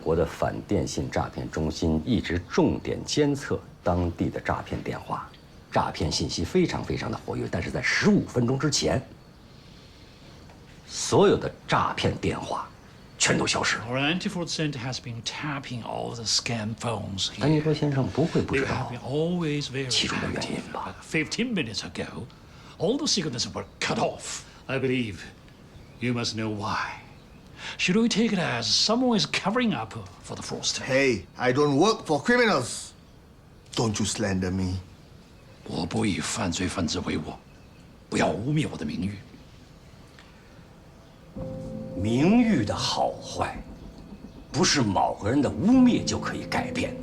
国的反电信诈骗中心一直重点监测当地的诈骗电话，诈骗信息非常的活跃。但是在15分钟之前，所有的诈骗电话全都消失了。Our anti-fraud center has been tapping all the scam phones here. 安妮罗先生不会不知 They 道 have been always very 其中的原因 active. 吧？ But 15 minutes ago, all the signals were cut off. I believe you must know why. Should we take it as someone is covering up for the fraudster? Hey, I don't work for criminals. Don't you slander me. 我不以犯罪分子为伍，不要污蔑我的名誉。名誉的好坏，不是某个人的污蔑就可以改变。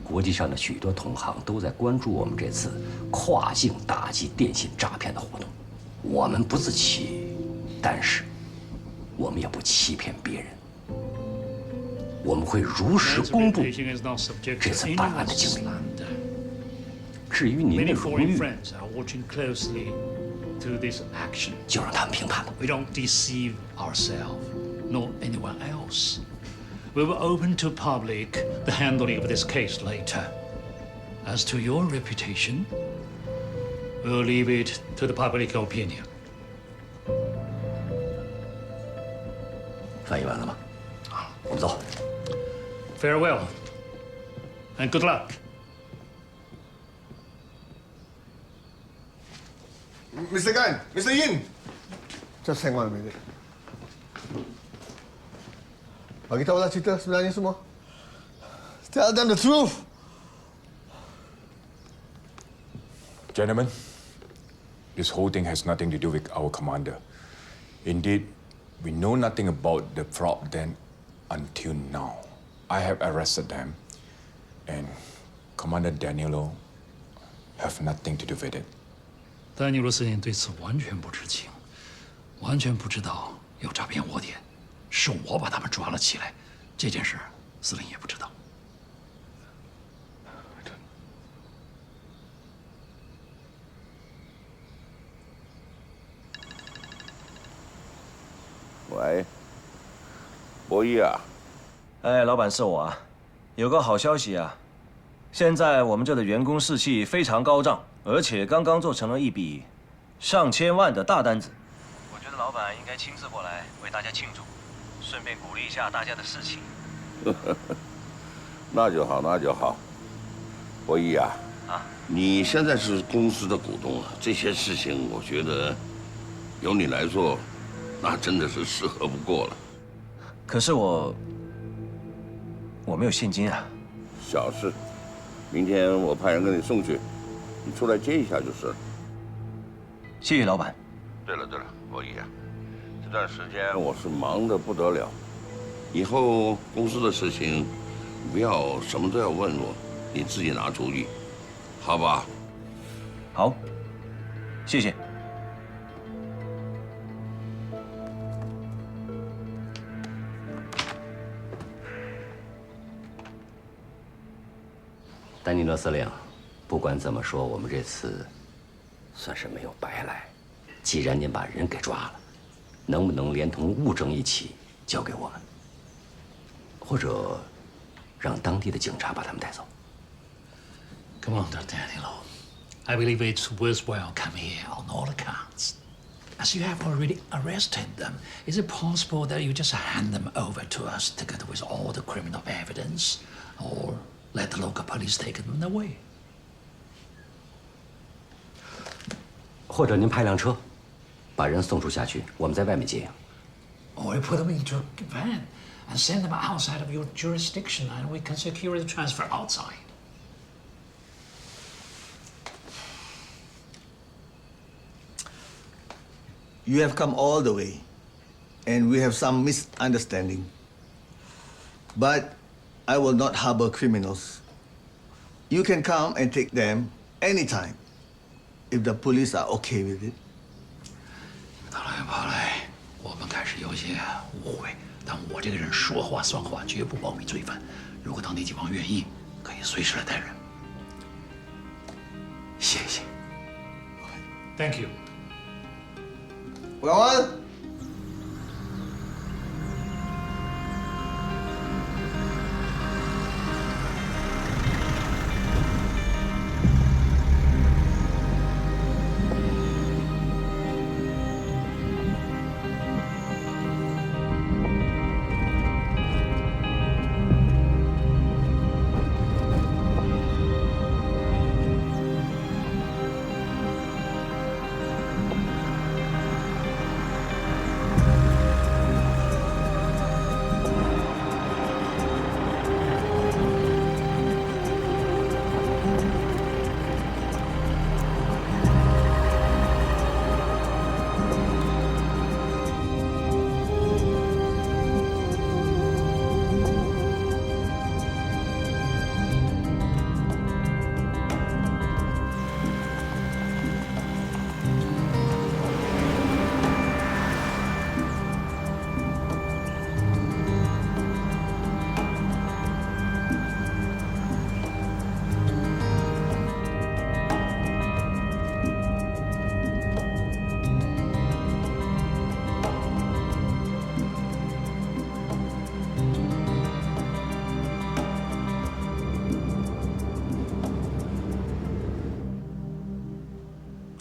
国际上的许多同行都在关注我们这次跨境打击电信诈骗的活动。我们不自欺，但是我们也不欺骗别人。我们会如实公布这次办案的经历。至于您的荣誉，就让他们评判吧。 We don't deceive ourselves, nor anyone else. We will open to public the handling of this case later. As to your reputation, we'll leave it to the public opinion. 翻译完了吗？我们走。 Farewell, and good luck. Mr. Gan, Mr. Yin. Just hang on a minute. Bagi tahulah cerita sebenarnya semua. Tell them the truth. Gentlemen, this whole thing has nothing to do with our commander. Indeed, we know nothing about the fraud den until now. I have arrested them, and Commander Danilo have nothing to do with it. 丹尼罗司令对此完全不知情，完全不知道有诈骗窝点，是我把他们抓了起来。这件事，司令也不知道。喂，博弈啊！哎，老板是我啊，有个好消息啊，现在我们这的员工士气非常高涨，而且刚刚做成了一笔上千万的大单子。我觉得老板应该亲自过来为大家庆祝，顺便鼓励一下大家的士气。那就好，那就好。博弈啊，你现在是公司的股东了，这些事情我觉得由你来做，那真的是适合不过了。可是我没有现金啊。小事，明天我派人给你送去，你出来接一下就是了。谢谢老板。对了，博弈啊，这段时间我是忙得不得了，以后公司的事情，不要什么都要问我，你自己拿主意，好吧？好，谢谢。丹尼罗司令，不管怎么说，我们这次算是没有白来。既然您把人给抓了，能不能连同物证一起交给我们，或者让当地的警察把他们带走？ Commander Danilo, I believe it's worthwhile coming here on all accounts. As you have already arrested them, is it possible that you just hand them over to us together with all the criminal evidence, or let the local police take them away? 或者您派辆车，把人送出辖区，我们在外面接应。 Or you put them into a van and send them outside of your jurisdiction, and we can secure the transfer outside. You have come all the way, and we have some misunderstanding. But I will not harbor criminals. You can come and take them anytime, if the police are okay with it. 跑来跑来，我们开始有些误会，但我这个人说话算话，绝不包庇罪犯。如果当地警方愿意，可以随时来带人。谢谢。Thank you。 Kawan,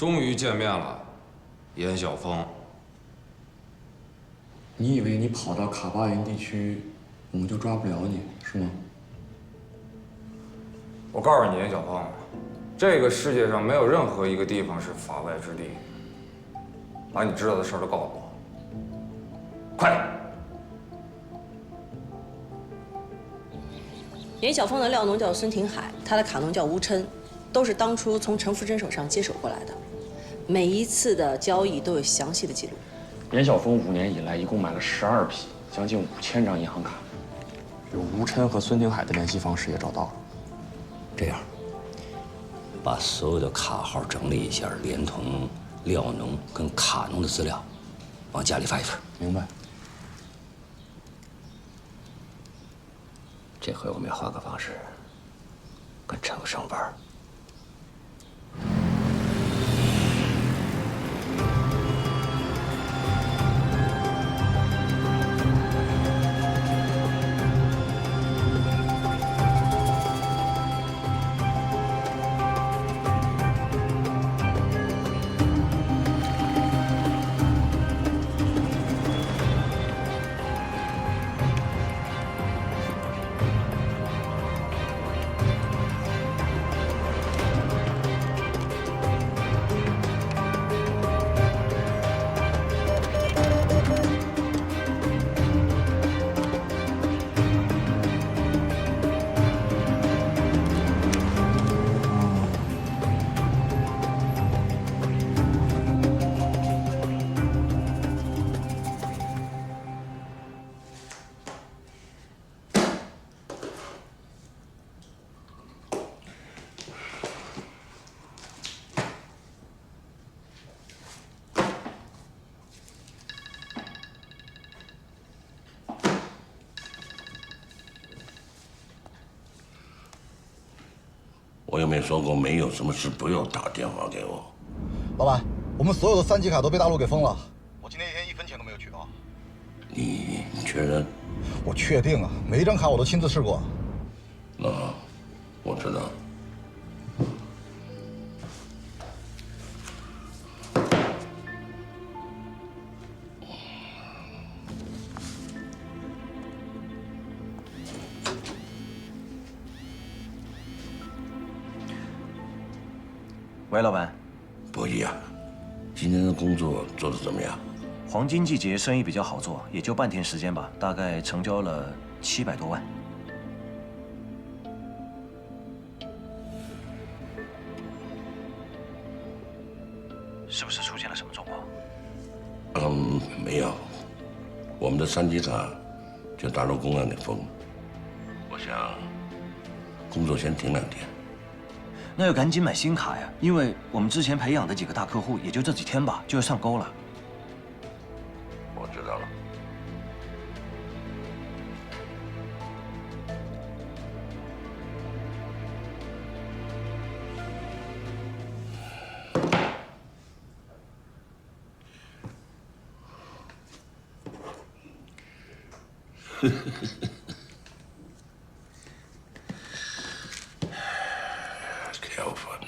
终于见面了，严晓峰。你以为你跑到卡巴营地区，我们就抓不了你是吗？我告诉你，严晓峰，这个世界上没有任何一个地方是法外之地。把你知道的事儿都告诉我，快点！严晓峰的料农叫孙廷海，他的卡农叫吴琛，都是当初从陈福珍手上接手过来的。每一次的交易都有详细的记录。严晓峰5年以来一共买了12批，将近5000张银行卡，有吴琛和孙廷海的联系方式也找到了。这样，把所有的卡号整理一下，连同料农跟卡农的资料，往家里发一份。明白。这回我们要换个方式跟陈福生玩。我又没说过没有什么事不要打电话给我。老板，我们所有的3级卡都被大陆给封了，我今天一天1分钱都没有取到。你确认？我确定啊，每一张卡我都亲自试过。那我知道。喂，老板。博弈啊，今天的工作做得怎么样？黄金季节生意比较好做，也就半天时间吧，大概成交了700多万。是不是出现了什么状况？没有，我们的3级卡就大陆公安给封了。我想工作先停2天。那要赶紧买新卡呀，因为我们之前培养的几个大客户，也就这几天吧，就要上钩了。我知道了。Kelvin，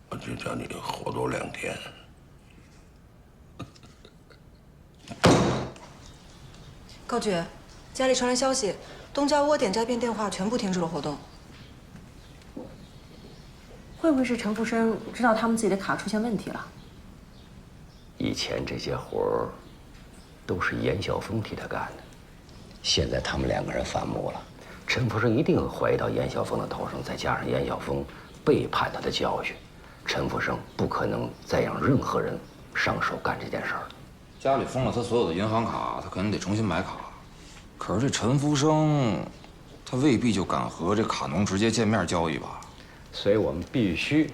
我就叫你活多2天。高局，家里传来消息，东家窝点、家变电话全部停止了活动。会不会是陈福生知道他们自己的卡出现问题了？以前这些活儿都是严晓峰替他干的，现在他们2个人反目了，陈福生一定会怀疑到严晓峰的头上，再加上严晓峰背叛他的教训，陈福生不可能再让任何人上手干这件事儿了。家里封了他所有的银行卡，他肯定得重新买卡。可是这陈福生，他未必就敢和这卡农直接见面交易吧？所以我们必须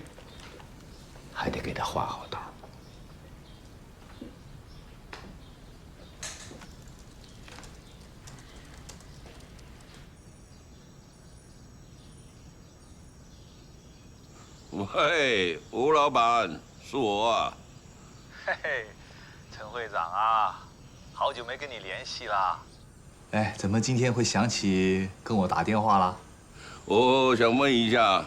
还得给他画好道。喂，吴老板，是我啊。嘿嘿，陈会长啊，好久没跟你联系啦。哎，怎么今天会想起跟我打电话啦？我想问一下，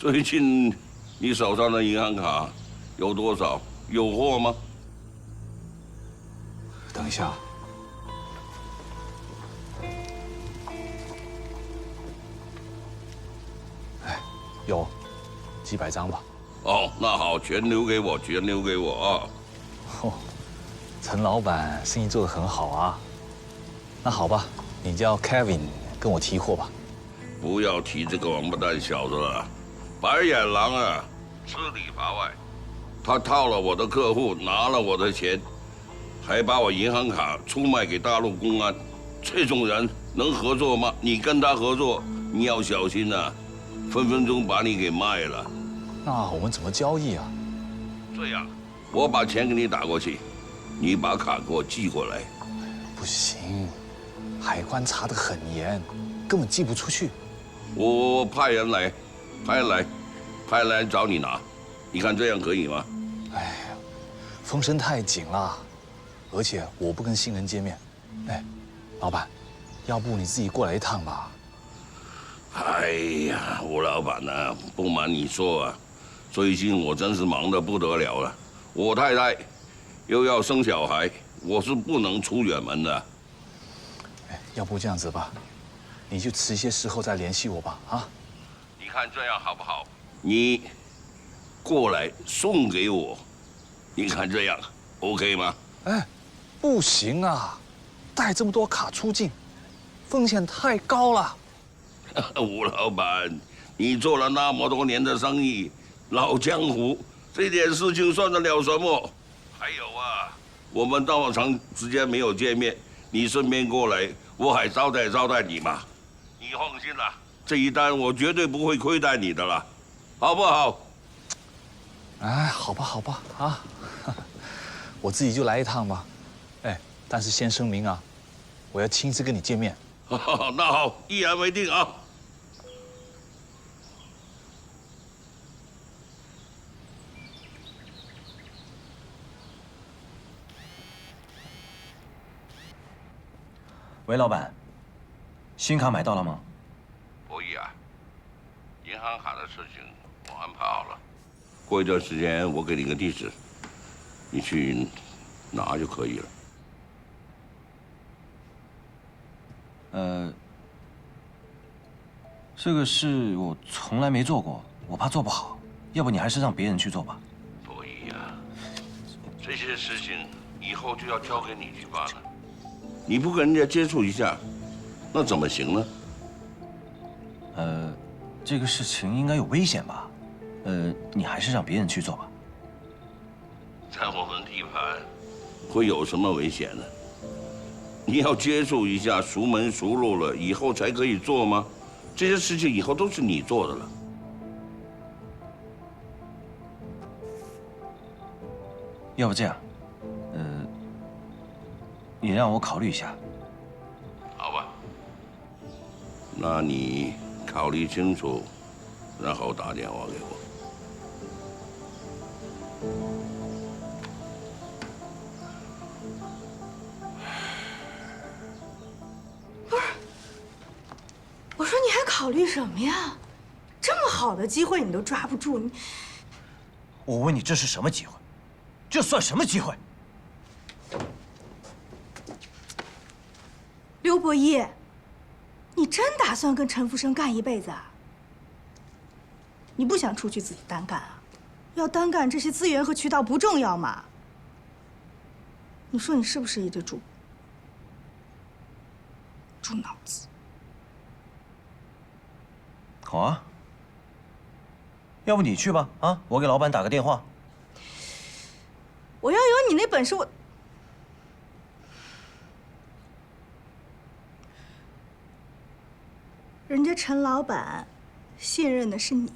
最近你手上的银行卡有多少？有货吗？等一下。哎，有几百张吧。哦，那好，全留给我，全留给我啊！哦，陈老板生意做得很好啊。那好吧，你叫 Kevin 跟我提货吧。不要提这个王八蛋小子了，白眼狼啊，吃里扒外。他套了我的客户，拿了我的钱，还把我银行卡出卖给大陆公安。这种人能合作吗？你跟他合作，你要小心啊，分分钟把你给卖了。那我们怎么交易啊？这样，我把钱给你打过去，你把卡给我寄过来。不行，海关查得很严，根本寄不出去。我派人来，派人来找你拿，你看这样可以吗？哎呀，风声太紧了，而且我不跟新人见面。哎，老板，要不你自己过来一趟吧？哎呀，吴老板啊，不瞒你说啊，最近我真是忙得不得了了。我太太又要生小孩，我是不能出远门的。哎，要不这样子吧，你就迟些时候再联系我吧，啊？你看这样好不好？你过来送给我，你看这样 OK 吗？哎，不行啊，带这么多卡出境，风险太高了。吴老板，你做了那么多年的生意，老江湖，这点事情算得了什么？还有啊，我们那么长时间没有见面，你顺便过来，我还招待你嘛。你放心啦，这一单我绝对不会亏待你的啦，好不好？哎，好吧，啊，我自己就来一趟吧。哎，但是先声明啊，我要亲自跟你见面。那好，一言为定啊。喂，老板，新卡买到了吗？博弈啊，银行卡的事情我安排好了，过一段时间我给你个地址，你去拿就可以了。这个事我从来没做过，我怕做不好，要不你还是让别人去做吧。博弈啊，这些事情以后就要交给你去办了。你不跟人家接触一下，那怎么行呢？这个事情应该有危险吧？你还是让别人去做吧。在我们地盘，会有什么危险呢？你要接触一下，熟门熟路了以后才可以做吗？这些事情以后都是你做的了。要不这样，你让我考虑一下。好吧，那你考虑清楚，然后打电话给我。我说你还考虑什么呀？这么好的机会你都抓不住，你我问你，这是什么机会？这算什么机会？刘伯一，你真打算跟陈福生干一辈子啊？你不想出去自己单干啊？要单干，这些资源和渠道不重要吗？你说你是不是也得猪脑子？好啊，要不你去吧，啊，我给老板打个电话。我要有你那本事，人家陈老板信任的是你。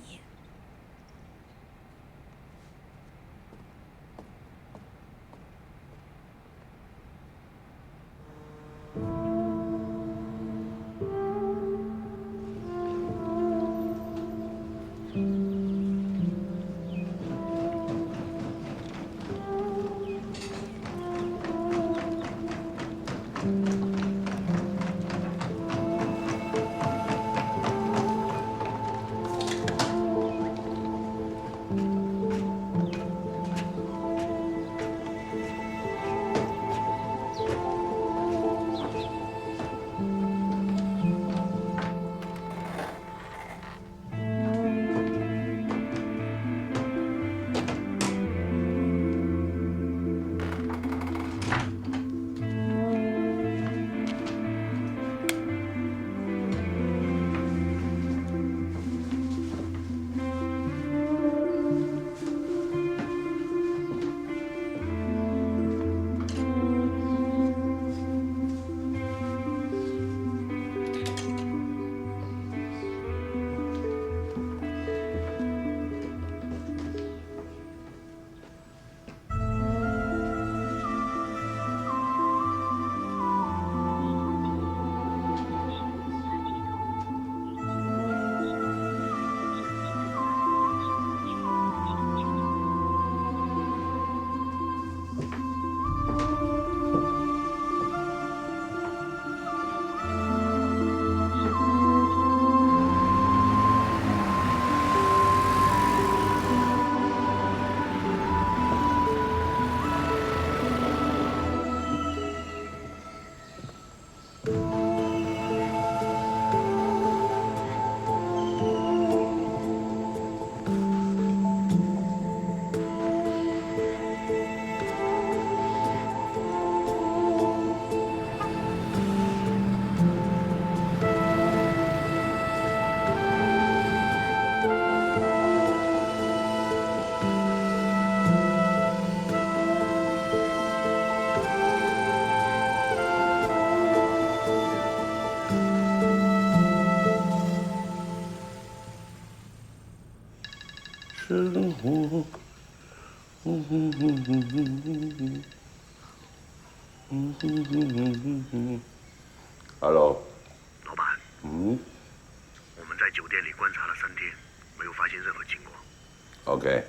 生活。Hello， 老板。我们在酒店里观察了3天，没有发现任何情况。OK。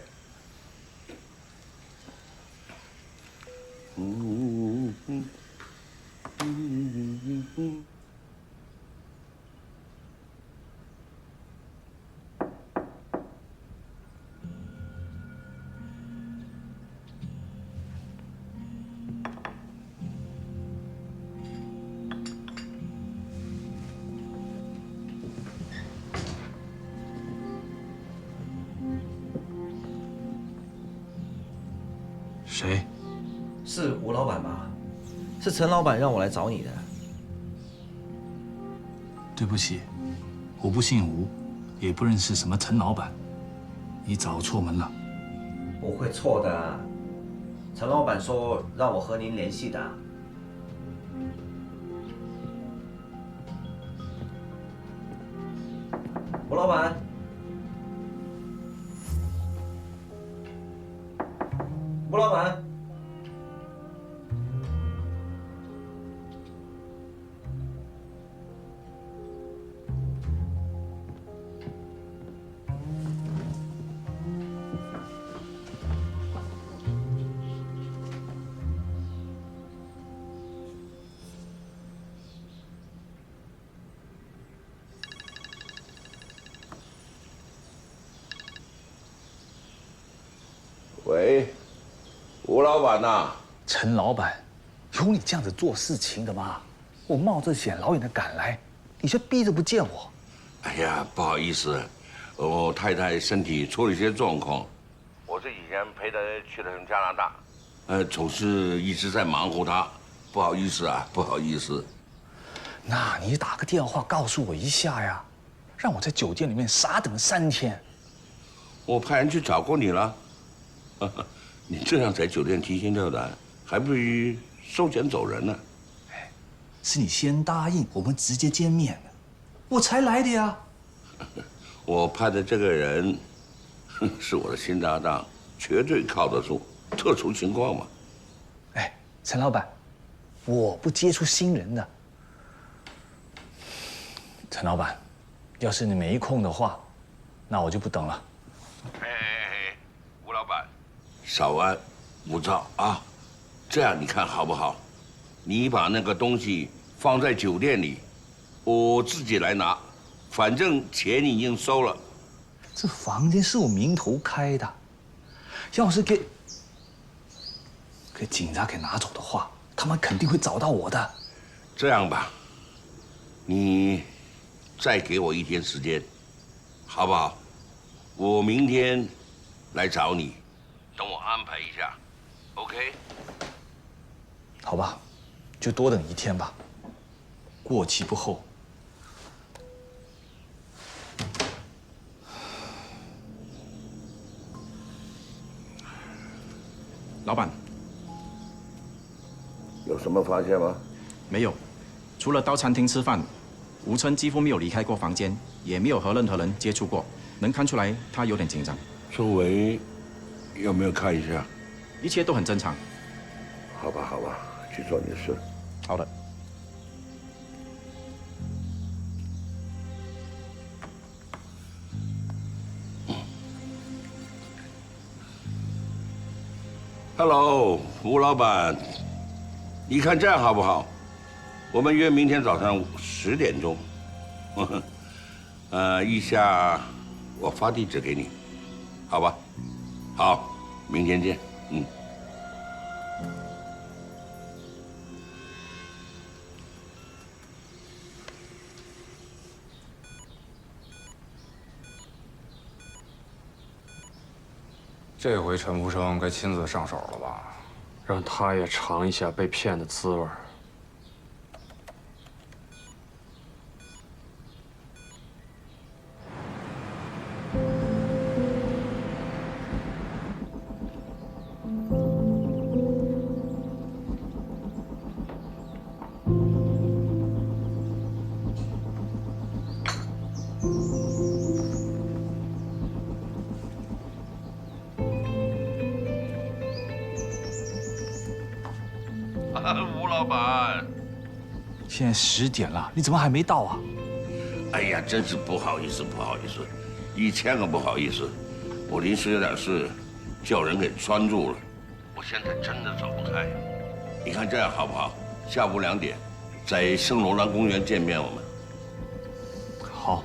谁？是吴老板吧？是陈老板让我来找你的。对不起，我不姓吴，也不认识什么陈老板，你找错门了。不会错的，陈老板说让我和您联系的。吴老板，吴老板。喂，吴老板呐？陈老板，有你这样子做事情的吗？我冒着险老远的赶来，你却逼着不见我。哎呀，不好意思，我太太身体出了一些状况，我这几天陪她去了加拿大，总是一直在忙活她，不好意思啊，不好意思。那你打个电话告诉我一下呀，让我在酒店里面傻等3天。我派人去找过你了。你这样在酒店提心吊胆，还不如收钱走人呢。哎，是你先答应我们直接见面的，我才来的呀。我派的这个人是我的新搭档，绝对靠得住。特殊情况嘛。哎，陈老板，我不接触新人的。陈老板，要是你没空的话，那我就不等了。吴老板，稍安勿躁啊！这样你看好不好？你把那个东西放在酒店里，我自己来拿，反正钱已经收了。这房间是我名头开的，要是给警察给拿走的话，他们肯定会找到我的。这样吧，你再给我1天时间，好不好？我明天来找你，等我安排一下 ，OK？ 好吧，就多等1天吧，过期不候。老板，有什么发现吗？没有，除了到餐厅吃饭，吴琛几乎没有离开过房间，也没有和任何人接触过，能看出来他有点紧张。周围有没有看一下？一切都很正常。好吧，好吧，去做你的事。好的。Hello， 吴老板，你看这样好不好？我们约明天早上10点钟。一下我发地址给你，好吧？好，明天见。这回陈福生该亲自上手了吧？让他也尝一下被骗的滋味。吴老板，现在10点了，你怎么还没到啊？哎呀，真是不好意思，不好意思，1000个不好意思。我临时有点事，叫人给拴住了。我现在真的走不开。你看这样好不好？下午2点，在圣罗兰公园见面，我们。好。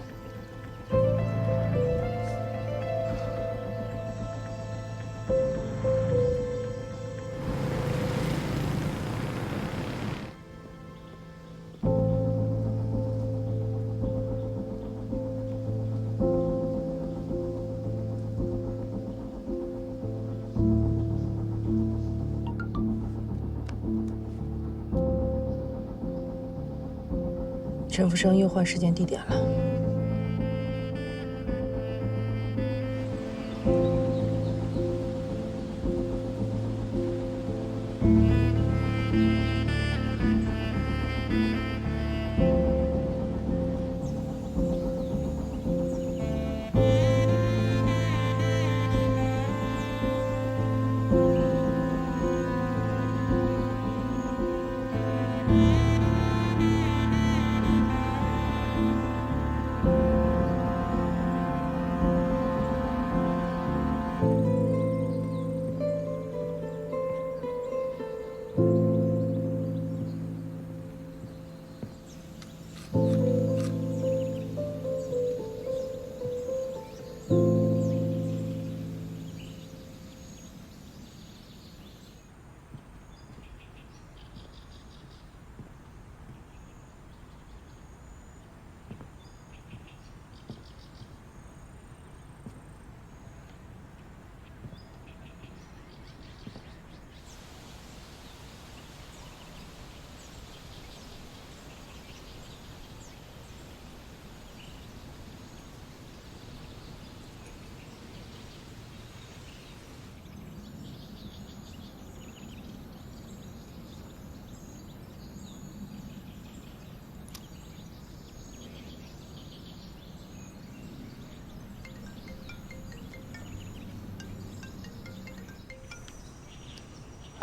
陈福生又换时间地点了。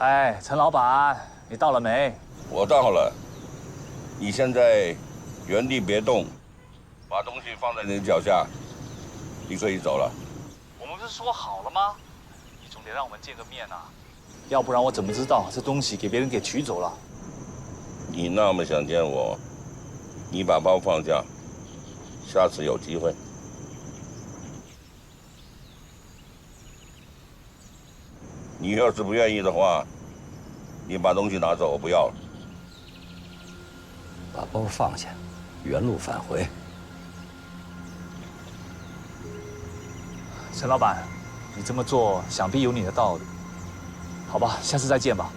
哎，陈老板，你到了没？我到了。你现在原地别动，把东西放在你脚下，你可以走了。我们不是说好了吗？你总得让我们见个面啊，要不然我怎么知道这东西给别人给取走了？你那么想见我，你把包放下，下次有机会。你要是不愿意的话，你把东西拿走，我不要了。把包放下，原路返回。陈老板，你这么做想必有你的道理。好吧，下次再见吧。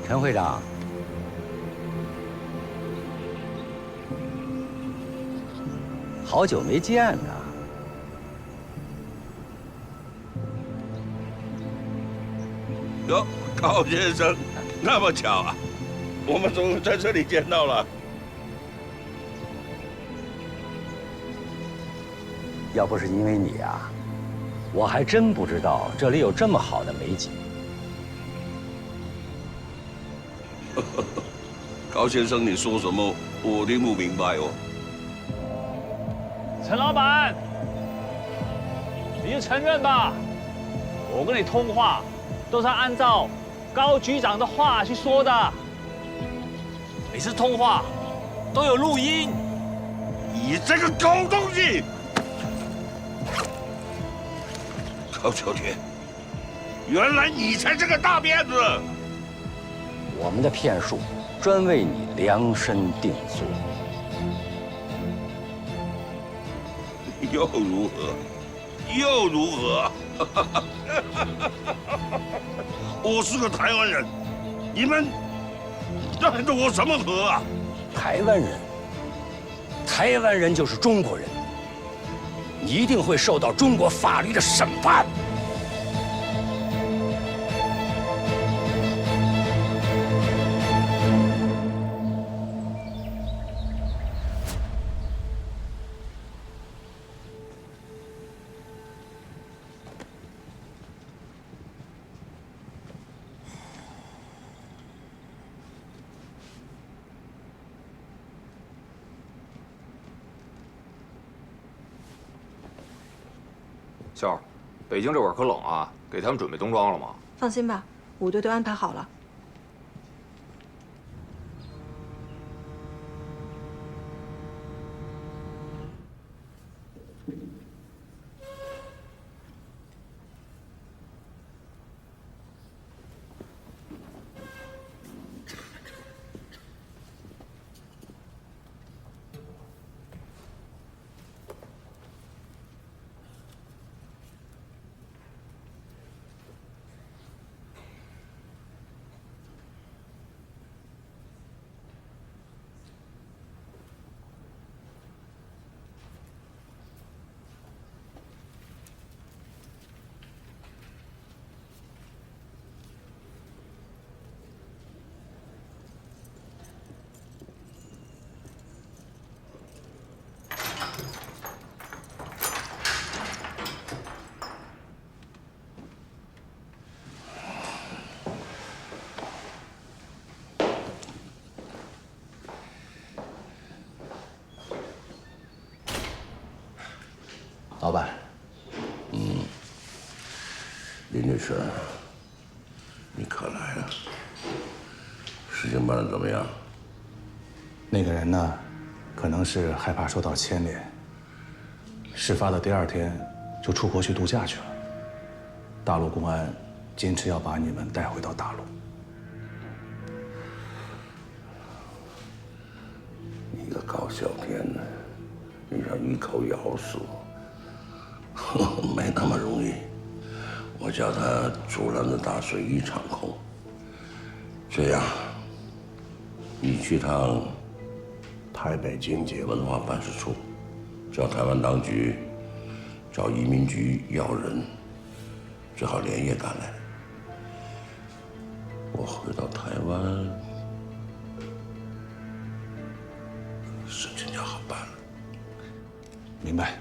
陈会长，好久没见呐。哟，高先生，那么巧啊，我们终于在这里见到了。要不是因为你啊，我还真不知道这里有这么好的美景。高先生，你说什么？我听不明白哦。陈老板，你就承认吧，我跟你通话都是按照高局长的话去说的。每次通话都有录音。你这个狗东西！高小姐，原来你才是个大骗子！我们的骗术专为你量身定做。又如何？又如何？我是个台湾人，你们奈得我什么何啊？台湾人，台湾人就是中国人，你一定会受到中国法律的审判。笑儿，北京这会儿可冷啊，给他们准备冬装了吗？放心吧，舞队都安排好了。老板，林律师，你可来了。事情办得怎么样？那个人呢，可能是害怕受到牵连，事发的第2天就出国去度假去了。大陆公安坚持要把你们带回到大陆。你个高小天呢，你想一口咬死我？没那么容易，我叫他竹篮子打水一场空。这样，你去趟台北经济文化办事处，叫台湾当局找移民局要人，最好连夜赶来。我回到台湾，事情就好办了。明白。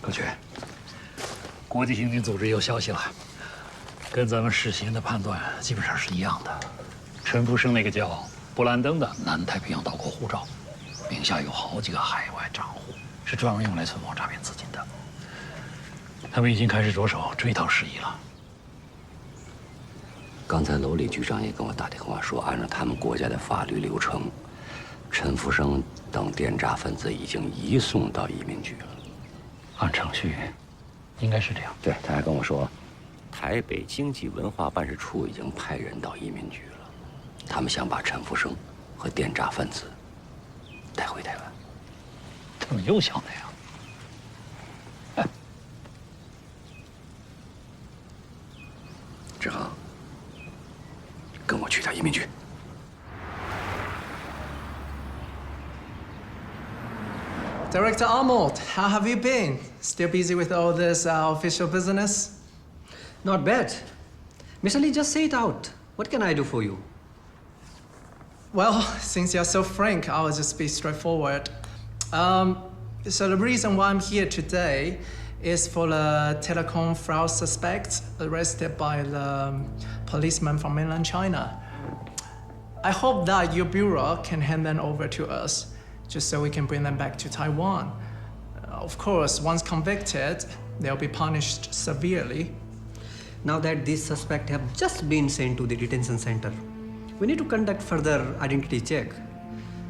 高局，国际刑警组织有消息了，跟咱们事先的判断基本上是一样的。陈福生那个叫布兰登的南太平洋岛国护照，名下有好几个海外账户，是专门用来存放诈骗资金的。他们已经开始着手追讨事宜了。刚才楼里局长也跟我打电话说，按照他们国家的法律流程，陈福生等电诈分子已经移送到移民局了。按程序，应该是这样。对，他还跟我说，台北经济文化办事处已经派人到移民局了，他们想把陈福生和电诈分子带回台湾。他们又想那样？志恒，跟我去趟移民局。Director Arnold, how have you been? Still busy with all this official business? Not bad. Mr. Lee, just say it out. What can I do for you? Well, since you're so frank, I'll just be straightforward. So the reason why I'm here today is for the telecom fraud suspect arrested by the policeman from mainland China. I hope that your bureau can hand them over to us, just so we can bring them back to Taiwan. Of course, once convicted, they'll be punished severely. Now that these suspects have just been sent to the detention center, we need to conduct further identity check.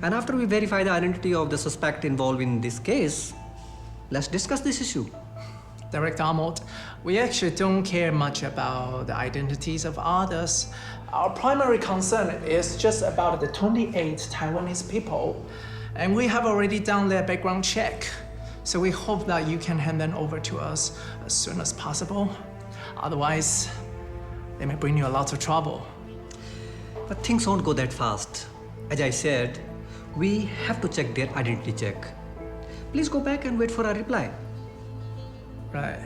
And after we verify the identity of the suspect involved in this case, let's discuss this issue. Director Arnold, we actually don't care much about the identities of others. Our primary concern is just about the 28 Taiwanese people, and we have already done their background check. So we hope that you can hand them over to us as soon as possible. Otherwise, they may bring you a lot of trouble. But things won't go that fast. As I said, we have to check their identity check. Please go back and wait for a reply. Right.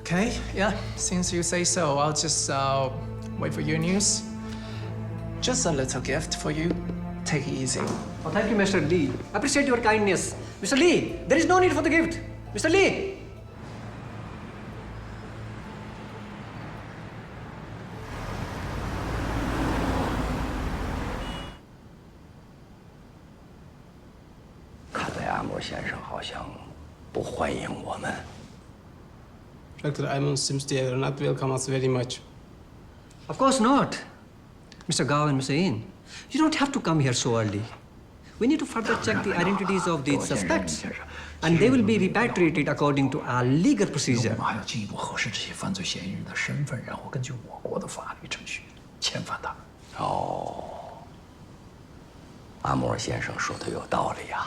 Okay, yeah, since you say so, I'll just wait for your news. Just a little gift for you. Take it easy. Oh, thank you, Mr. Lee. Appreciate your kindness. Mr. Lee, there is no need for the gift. Mr. Lee!看来阿莫先生好像不欢迎我们。 Dr. Aimon seems they will not welcome us very much. Of course not. Mr. Gao and Mr. Yin, you don't have to come here so early. We need to further check the identities of these suspects, and they will be repatriated according to our legal procedure. 我们还要进一步核实这些犯罪嫌疑人的身份，然后根据我国的法律程序遣返他们。哦，阿莫尔先生说的有道理呀。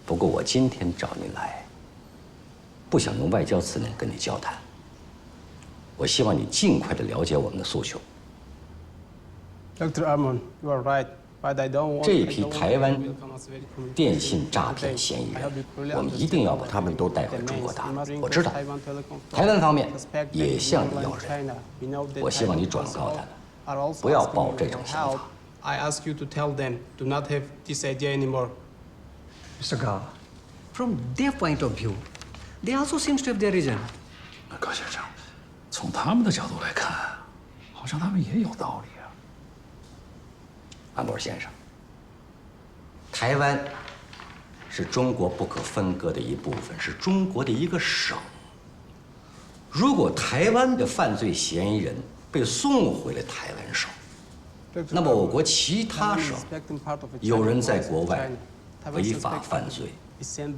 不过我今天找您来，不想用外交辞令跟你交谈。我希望你尽快的了解我们的诉求。 Dr. Armon, you are right, but I don't want. 这一批台湾电信诈骗嫌疑人，我们一定要把他们都带回中国大陆。我知道，台湾方面也向你要人，我希望你转告他们，不要抱这种想法。 I ask you to tell them do not have this idea anymore. Mr. Gao, from their point of view, they also seems to have their reason. 高先生，从他们的角度来看，好像他们也有道理啊。 安博先生，台湾是中国不可分割的一部分，是中国的一个省。如果台湾的犯罪嫌疑人被送回了台湾省，那么我国其他省有人在国外违法犯罪，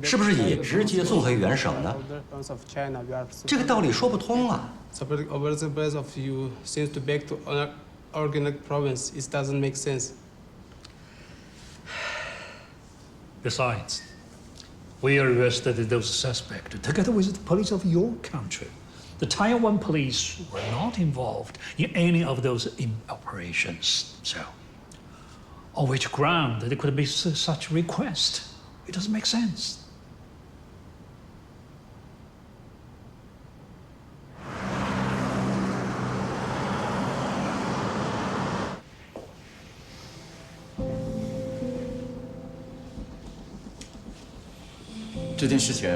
是不是也直接送回原省呢？这个道理说不通啊。 Supporting over the place of you seems to back to organic province. It doesn't make sense. Besides, we arrested those suspects together with the police of your country. The Taiwan police were not involved in any of those operations. So, on which ground there could be such request? It doesn't make sense. 这件事情，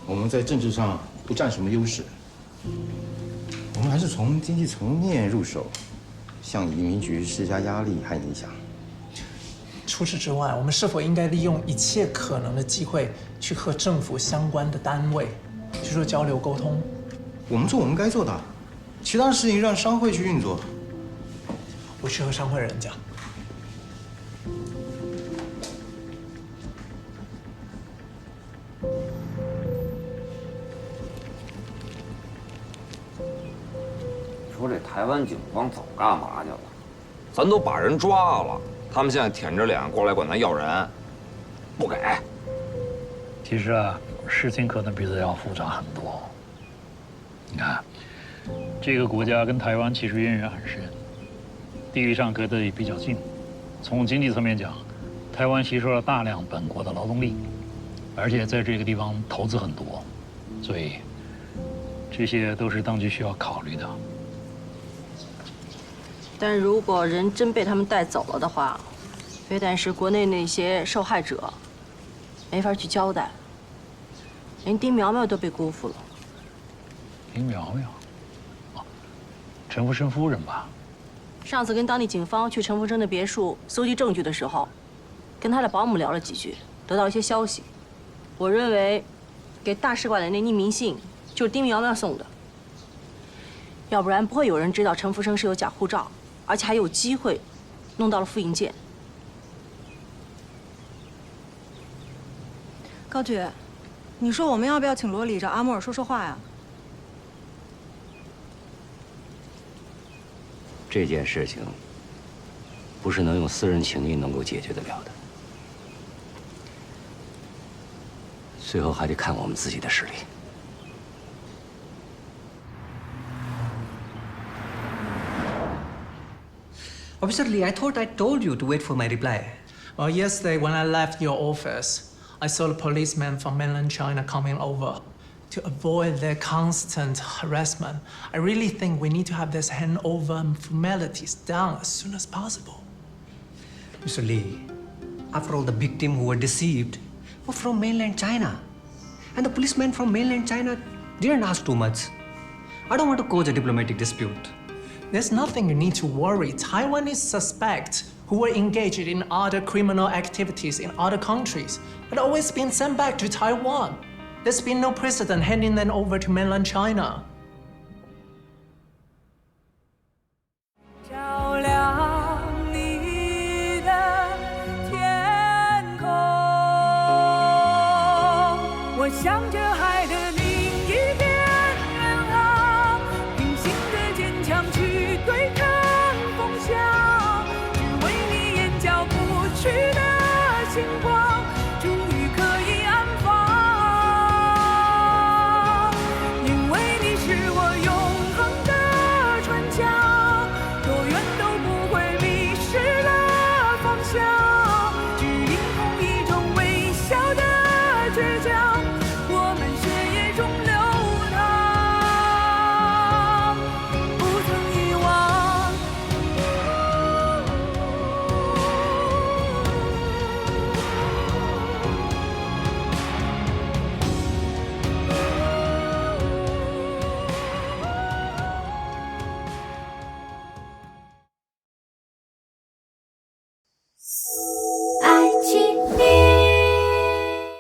我们在政治上不占什么优势，我们还是从经济层面入手，向移民局施加压力和影响。除此之外，我们是否应该利用一切可能的机会，去和政府相关的单位去做交流沟通？我们做我们该做的，其他事情让商会去运作。我去和商会人讲。 说这台湾警方早干嘛去了？咱都把人抓了，他们现在舔着脸过来管咱要人，不给。其实啊，事情可能比这要复杂很多。你看，这个国家跟台湾其实渊源很深，地域上隔得也比较近。从经济层面讲，台湾吸收了大量本国的劳动力，而且在这个地方投资很多，所以这些都是当局需要考虑的。但如果人真被他们带走了的话，非但是国内那些受害者没法去交代，连丁苗苗都被辜负了。丁苗苗，哦，陈福生夫人吧？上次跟当地警方去陈福生的别墅搜集证据的时候，跟他的保姆聊了几句，得到一些消息。我认为，给大使馆的那匿名信就是丁苗苗送的，要不然不会有人知道陈福生是有假护照，而且还有机会弄到了复印件。高局，你说我们要不要请罗里找阿莫尔说说话呀？这件事情不是能用私人情谊能够解决得了的，最后还得看我们自己的实力。Officer Lee, I thought I told you to wait for my reply. Well, yesterday when I left your office, I saw the policemen from mainland China coming over. To avoid their constant harassment, I really think we need to have this handover formalities done as soon as possible. Mr. Lee, after all, the victims who were deceived were from mainland China. And the policemen from mainland China didn't ask too much. I don't want to cause a diplomatic dispute. There's nothing you need to worry. Taiwanese suspects who were engaged in other criminal activities in other countries had always been sent back to Taiwan. There's been no precedent handing them over to mainland China.